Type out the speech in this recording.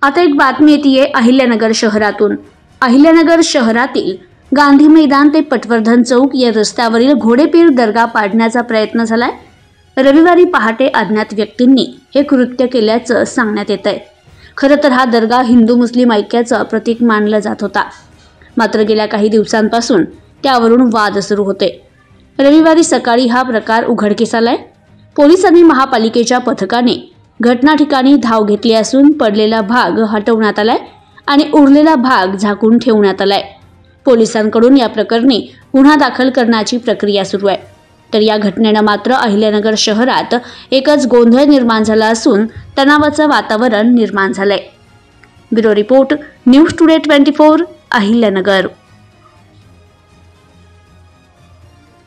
आता एक बातमी येते अहिल्यानगर शहरातून। अहिल्यानगर शहरातील गांधी मैदान ते पटवर्धन चौक या रस्त्यावरील घोडेपीर दर्गा पाडण्याचा प्रयत्न झालाय। रविवारी पहाटे अज्ञात व्यक्तींनी हे कृत्य केल्याचं सांगण्यात येत आहे। खरं तर हा दर्गा हिंदू मुस्लिम ऐक्याचं प्रतीक मानला जात होता, मात्र गेल्या काही दिवसांपासून त्यावरून वाद सुरू होते। रविवारी सकाळी हा प्रकार उघडकीस आलाय। पोलिसांनी महापालिकेच्या पथकाने घटना ठिकाणी धाव घेतली असून पडलेला भाग हटवण्यात आलाय आणि उरलेला भाग झाकून ठेवण्यात आलाय। पोलिसांकडून या प्रकरणी गुन्हा दाखल करण्याची प्रक्रिया सुरू आहे। तर या घटनेनं मात्र अहिल्यानगर शहरात एकच गोंधळ निर्माण झाला असून तणावाचं वातावरण निर्माण झालंय। Bureau report, news today 24, Ahilyanagar.